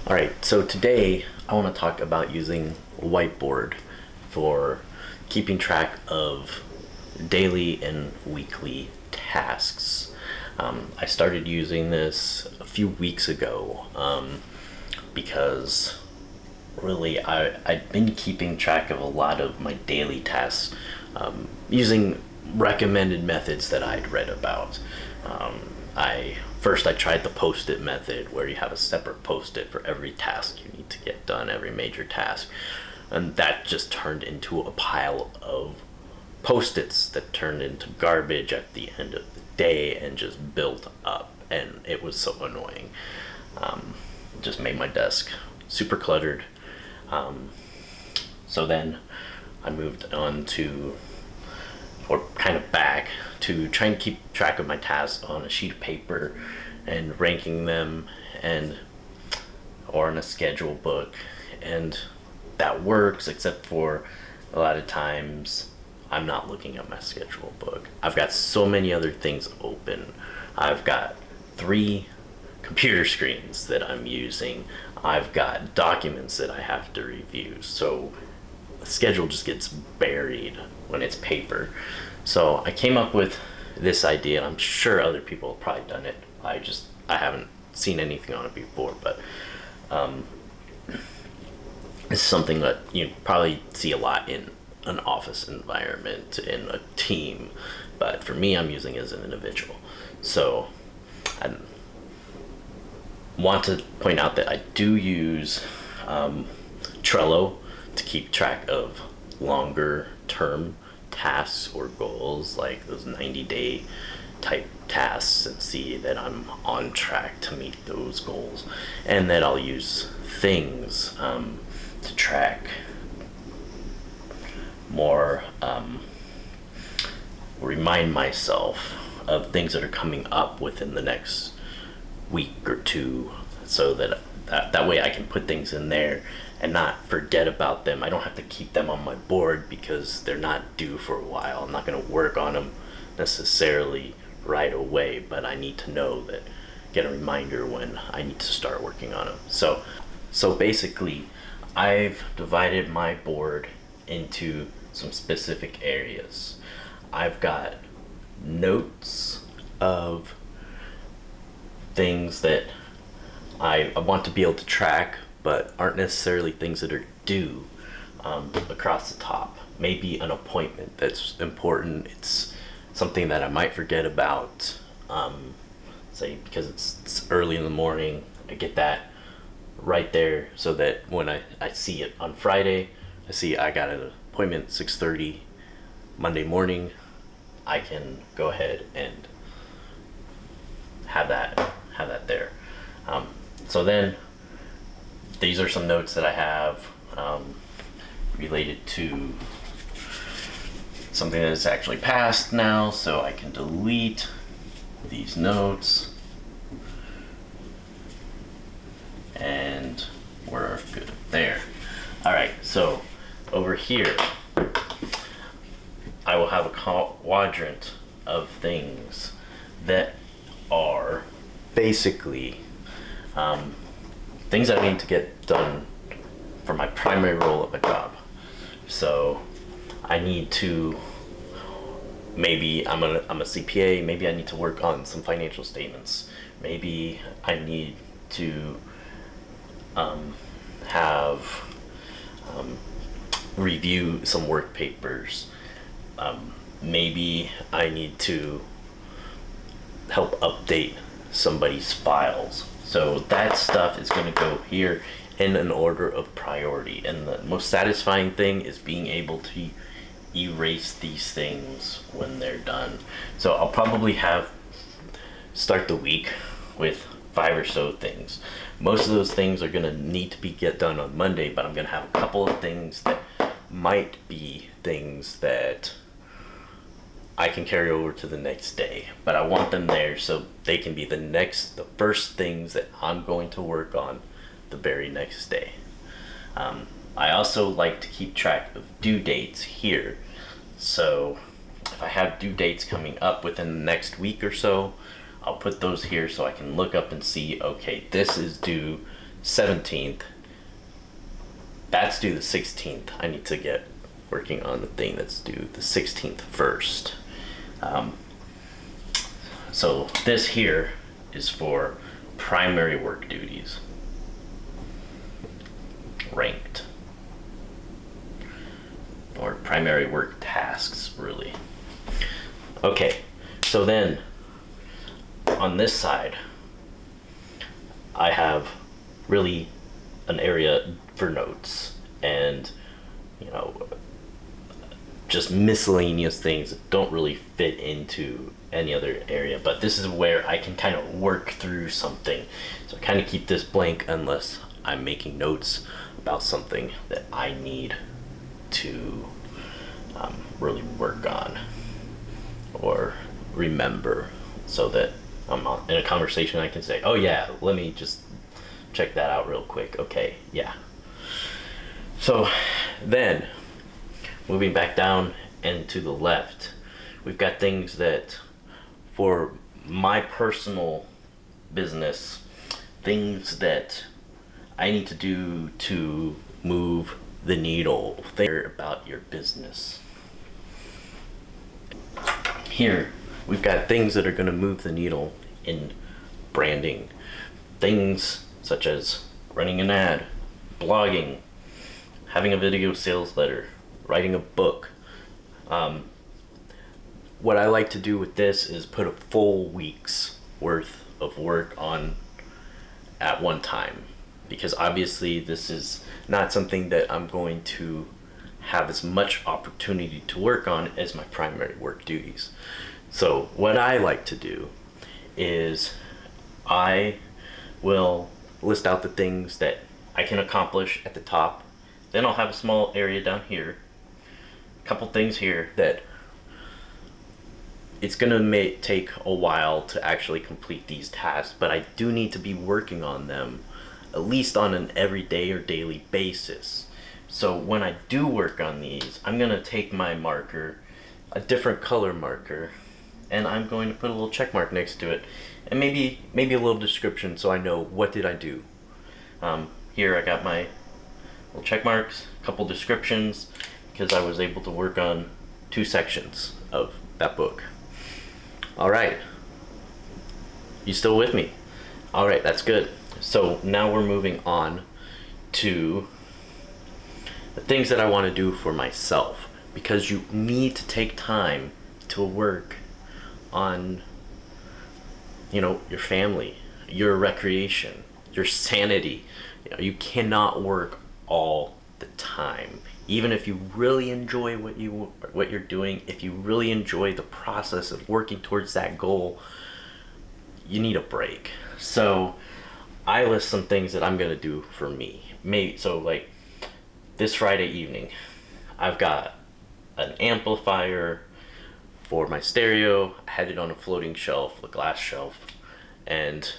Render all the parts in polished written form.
All right, so today I want to talk about using Whiteboard for keeping track of daily and weekly tasks. I started using this a few weeks ago because really I'd been keeping track of a lot of my daily tasks using recommended methods that I'd read about. I tried the post-it method, where you have a separate post-it for every task you need to get done, every major task, and that just turned into a pile of post-its that turned into garbage at the end of the day and just built up, and it was so annoying. It just made my desk super cluttered. So then I moved on to, or kind of back to, trying to keep track of my tasks on a sheet of paper and ranking them, and or in a schedule book, and that works, except for a lot of times I'm not looking at my schedule book. I've got so many other things open. I've got 3 computer screens that I'm using. I've got documents that I have to review. So the schedule just gets buried when it's paper. So I came up with this idea, and I'm sure other people have probably done it. I haven't seen anything on it before, but it's something that you probably see a lot in an office environment, in a team, but for me, I'm using it as an individual. So I want to point out that I do use Trello to keep track of longer term tasks or goals, like those 90-day type tasks, and see that I'm on track to meet those goals. And that I'll use things to track more, remind myself of things that are coming up within the next week or two, so that way I can put things in there and not forget about them. I don't have to keep them on my board because they're not due for a while. I'm not going to work on them necessarily right away, but I need to know that, get a reminder when I need to start working on them. So basically, I've divided my board into some specific areas. I've got notes of things that I want to be able to track, but aren't necessarily things that are due, across the top. Maybe an appointment that's important. It's something that I might forget about, say because it's early in the morning. I get that right there, so that when I see it on Friday, I see I got an appointment 6:30 Monday morning, I can go ahead and have that there. So then these are some notes that I have related to something that is actually passed now, so I can delete these notes, and we're good there. All right, so over here I will have a quadrant of things that are basically things I need to get done for my primary role of a job. So I need to, maybe I'm a CPA, maybe I need to work on some financial statements. Maybe I need to have review some work papers. Maybe I need to help update somebody's files. So that stuff is going to go here in an order of priority. And the most satisfying thing is being able to erase these things when they're done. So I'll probably start the week with 5 or so things. Most of those things are going to need to get done on Monday, but I'm going to have a couple of things that might be things that I can carry over to the next day, but I want them there so they can be the first things that I'm going to work on the very next day. I also like to keep track of due dates here. So if I have due dates coming up within the next week or so, I'll put those here so I can look up and see, okay, this is due 17th. That's due the 16th. I need to get working on the thing that's due the 16th first. So this here is for primary work duties, ranked, or primary work tasks, really. Okay, so then on this side, I have really an area for notes and, you know, just miscellaneous things that don't really fit into any other area. But this is where I can kind of work through something. So I kind of keep this blank unless I'm making notes about something that I need to really work on or remember, so that I'm in a conversation I can say, oh yeah, let me just check that out real quick. Okay, yeah. So then moving back down and to the left, we've got things that for my personal business, things that I need to do to move the needle. Think about your business. Here, we've got things that are going to move the needle in branding. Things such as running an ad, blogging, having a video sales letter, writing a book. What I like to do with this is put a full week's worth of work on at one time, because obviously this is not something that I'm going to have as much opportunity to work on as my primary work duties. So what I like to do is I will list out the things that I can accomplish at the top. Then I'll have a small area down here, a couple things here that it's gonna take a while to actually complete these tasks, but I do need to be working on them at least on an everyday or daily basis. So when I do work on these, I'm gonna take my marker, a different color marker, and I'm going to put a little check mark next to it, and maybe a little description so I know what did I do. Here I got my little check marks, a couple descriptions, because I was able to work on 2 sections of that book. All right, you still with me? All right, that's good. So now we're moving on to the things that I want to do for myself, because you need to take time to work on, you know, your family, your recreation, your sanity. You know, you cannot work all the time. Even if you really enjoy what you're doing, if you really enjoy the process of working towards that goal, you need a break. So I list some things that I'm gonna do for me. So like this Friday evening, I've got an amplifier for my stereo. I had it on a floating shelf, a glass shelf, and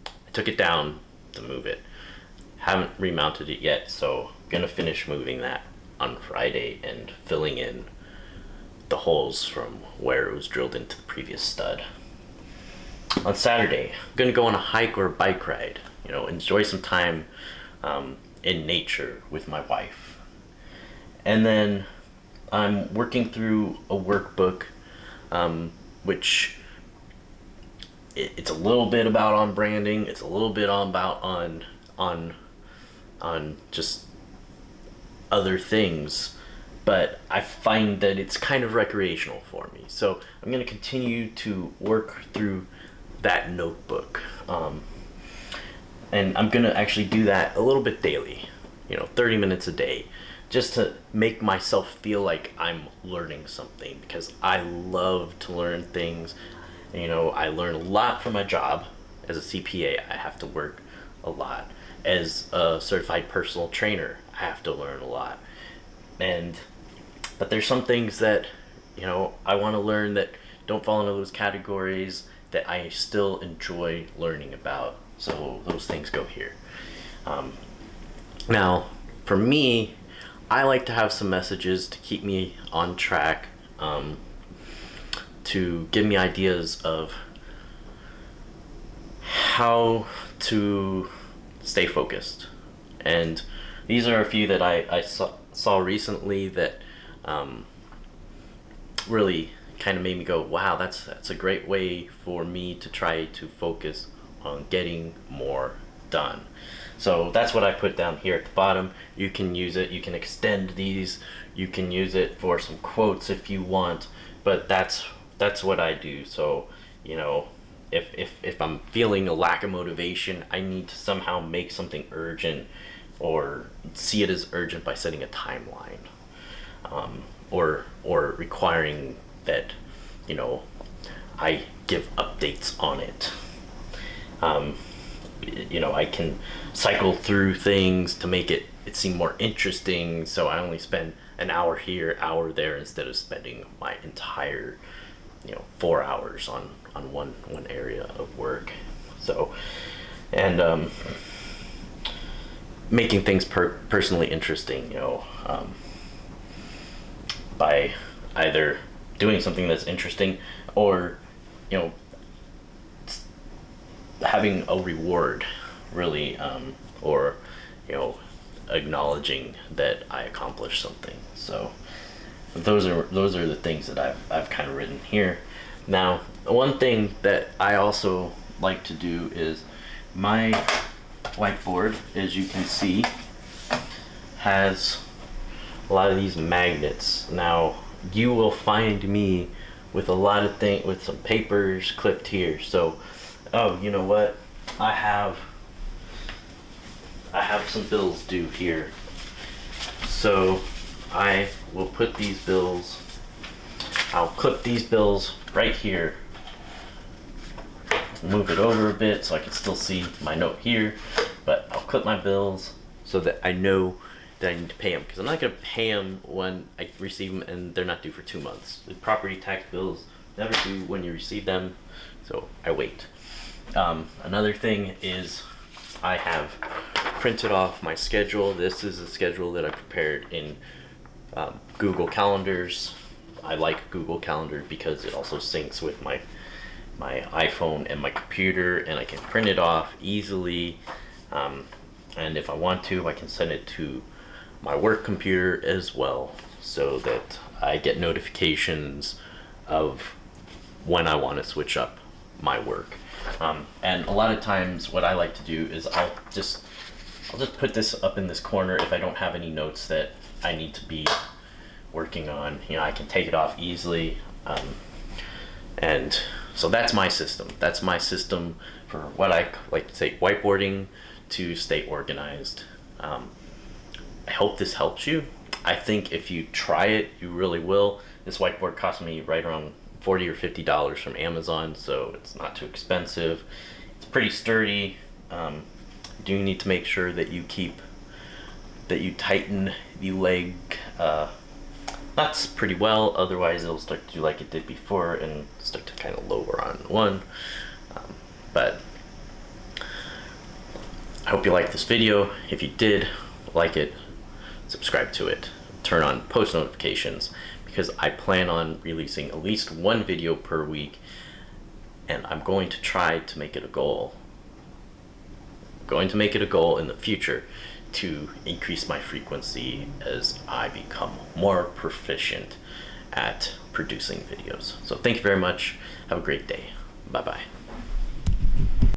I took it down to move it. Haven't remounted it yet, so I'm gonna finish moving that on Friday and filling in the holes from where it was drilled into the previous stud. On Saturday, I'm gonna go on a hike or a bike ride, you know, enjoy some time in nature with my wife. And then I'm working through a workbook, which it's a little bit about on branding, it's a little bit about on just other things, but I find that it's kind of recreational for me. So I'm going to continue to work through that notebook, and I'm going to actually do that a little bit daily, you know, 30 minutes a day, just to make myself feel like I'm learning something, because I love to learn things. You know, I learn a lot from my job. As a CPA, I have to work a lot. As a certified personal trainer, I have to learn a lot. But there's some things that, you know, I want to learn that don't fall into those categories that I still enjoy learning about. So those things go here. Now, for me, I like to have some messages to keep me on track, to give me ideas of how to stay focused. And these are a few that I saw recently that really kind of made me go, wow, that's a great way for me to try to focus on getting more done. So that's what I put down here at the bottom. You can use it, you can extend these, you can use it for some quotes if you want, but that's what I do. So, you know, if I'm feeling a lack of motivation, I need to somehow make something urgent or see it as urgent by setting a timeline, or requiring that, you know, I give updates on it. You know, I can cycle through things to make it seem more interesting, so I only spend an hour here, hour there, instead of spending my entire, you know, 4 hours on one area of work. So, and making things personally interesting, you know, by either doing something that's interesting or, you know, having a reward, really, or, you know, acknowledging that I accomplished something. So those are the things that I've kind of written here. Now, one thing that I also like to do is my whiteboard, as you can see, has a lot of these magnets. Now, you will find me with a lot of things, with some papers clipped here. So, oh, you know what? I have some bills due here. So I will put these bills, I'll clip these bills right here. Move it over a bit so I can still see my note here, but I'll clip my bills so that I know that I need to pay them, because I'm not going to pay them when I receive them and they're not due for 2 months. The property tax bills never due when you receive them, so I wait. Another thing is I have printed off my schedule. This is a schedule that I prepared in Google Calendars. I like Google Calendar because it also syncs with my iPhone and my computer, and I can print it off easily. And if I want to, I can send it to my work computer as well, so that I get notifications of when I want to switch up my work. And a lot of times what I like to do is I'll just put this up in this corner if I don't have any notes that I need to be working on. You know, I can take it off easily. And so that's my system. That's my system for what I like to say whiteboarding to stay organized. I hope this helps you. I think if you try it, you really will. This whiteboard cost me right around $40 or $50 from Amazon, so it's not too expensive. It's pretty sturdy. You do need to make sure that you tighten the leg nuts pretty well, otherwise it'll start to do like it did before and start to kind of lower on one. But I hope you liked this video. If you did like it, subscribe to it, turn on post notifications, because I plan on releasing at least one video per week, and I'm going to try to make it a goal. I'm going to make it a goal in the future to increase my frequency as I become more proficient at producing videos. So thank you very much. Have a great day. Bye-bye.